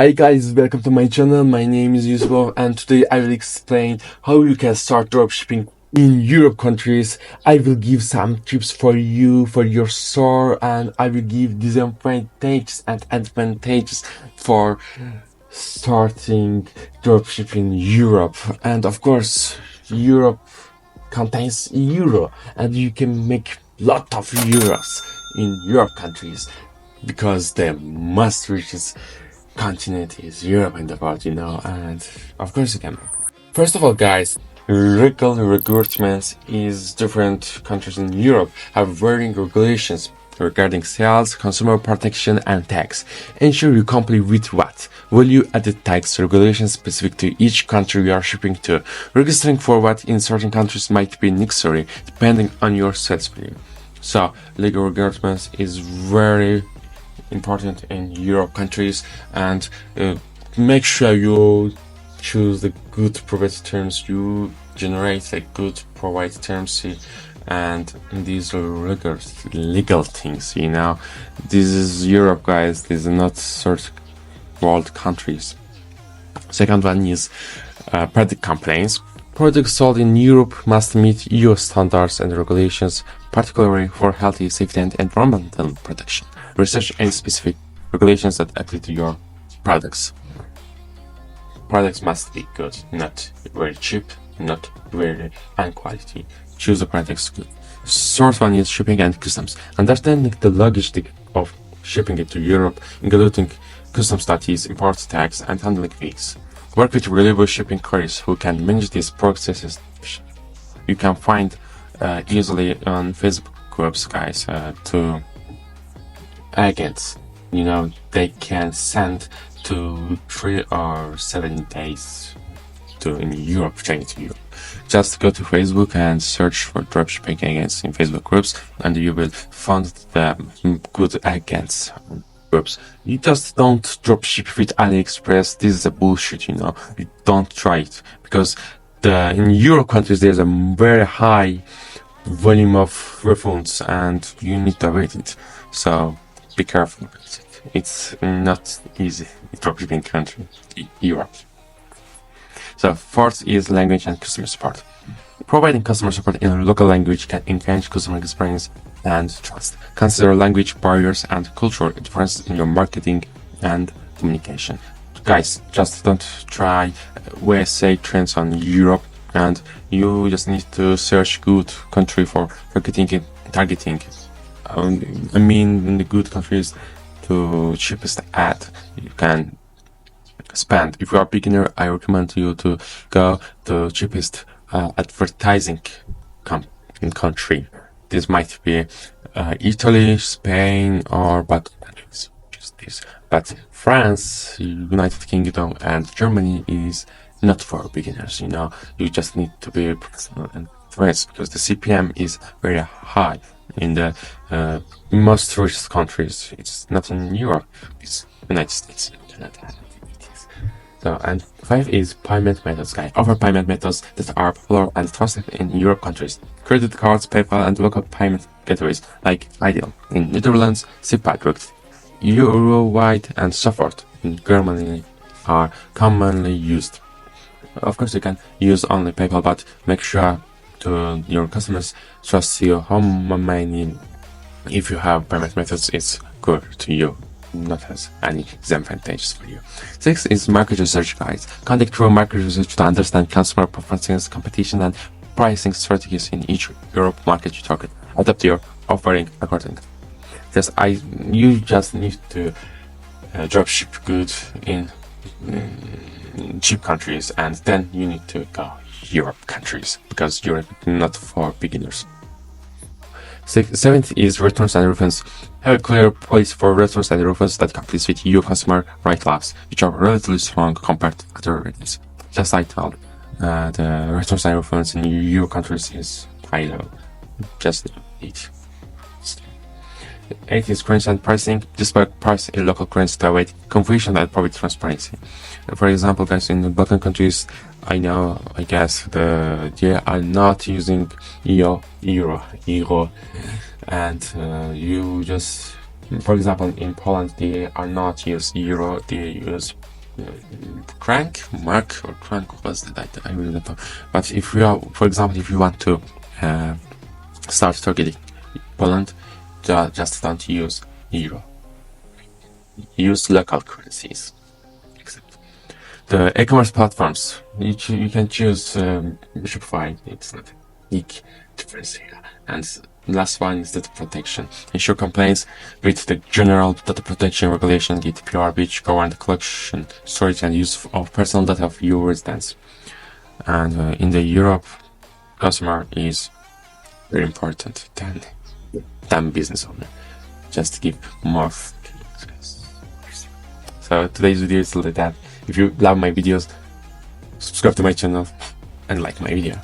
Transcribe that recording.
Hi guys, welcome to my channel. My name is Yusuf and today I will explain how you can start dropshipping in Europe countries. I will give some tips for you, for your store, and I will give disadvantages and advantages for starting dropshipping in Europe. And of course, Europe contains euro and you can make lot of euros in Europe countries because the most richest continent is Europe in the world, and of course you can. First of all, guys, legal recruitment is different countries in Europe have varying regulations regarding sales, consumer protection, and tax. Ensure you comply with what? Value-added tax regulations specific to each country you are shipping to. Registering for what in certain countries might be necessary, depending on your sales value. So, legal recruitment is very important in Europe countries, and make sure you choose the good provide terms, you generate a good provide terms, and these are legal things, this is Europe, guys. This is not third world countries. Second one is product complaints. Products sold in Europe must meet EU standards and regulations, particularly for healthy, safety, and environmental protection. Research any specific regulations that apply to your products. Products must be good, not very cheap, not very high quality. Choose the products good. Third one is shipping and customs. Understanding the logistic of shipping it to Europe, including customs duties, import tax, and handling fees. Work with reliable shipping couriers who can manage these processes. You can find easily on Facebook groups, guys, to agents. They can send to 3 or 7 days in Europe, training to Europe. Just go to Facebook and search for dropshipping agents in Facebook groups, and you will find the good agents groups. You just don't dropship with AliExpress. This is a bullshit, You don't try it, because in Euro countries there's a very high volume of refunds and you need to avoid it. So be careful. It's not easy in dropshipping country, Europe. So fourth is language and customer support. Providing customer support in a local language can enhance customer experience and trust. Consider language barriers and cultural differences in your marketing and communication. Guys, just don't try USA trends on Europe, and you just need to search good country for targeting. In the good countries, to cheapest ad you can spend. If you are a beginner, I recommend you to go to cheapest advertising country. This might be Italy, Spain, or but countries. Just this. But France, United Kingdom, and Germany is not for beginners. You just need to be professional and advanced, because the CPM is very high in the most richest countries. It's not in Europe, it's United States, Canada. So, and 5 is payment methods, guys. Offer payment methods that are popular and trusted in Europe countries. Credit cards, PayPal, and local payment gateways like Ideal in Netherlands, SIP-Direct, Eurowide, and Sofort in Germany are commonly used. Of course, you can use only PayPal, but make sure to your customers trust you how many. If you have payment methods, it's good to you, not has any disadvantages for you. 6 is market research, guys. Conduct through market research to understand customer preferences, competition, and pricing strategies in each Europe market you target. Adapt your offering accordingly. You just need to dropship goods in cheap countries, and then you need to go Europe countries, because Europe is not for beginners. 7th is returns and refunds. Have a clear policy for returns and refunds that complies with EU customer right laws, which are relatively strong compared to other regions. Just like I told, the returns and refunds in EU countries is high low. Just it. 8 is currency and pricing. Display price in local currency to avoid confusion and provide transparency. For example, guys, in the Balkan countries, I guess they are not using euro, and you just, for example, in Poland, they are not use euro, they use Crank, Mark or Crank, what was that? I really don't know. But if you are, for example, if you want to start targeting Poland, just don't use euro. Use local currencies. The e-commerce platforms, you can choose Shopify. It's not a big difference here. And last one is data protection. Ensure compliance with the general data protection regulation, GDPR, which govern the collection, storage, and use of personal data of your residents. And in the Europe, customer is very important than business owner. Just give more. So today's video is like that. If you love my videos, subscribe to my channel and like my video.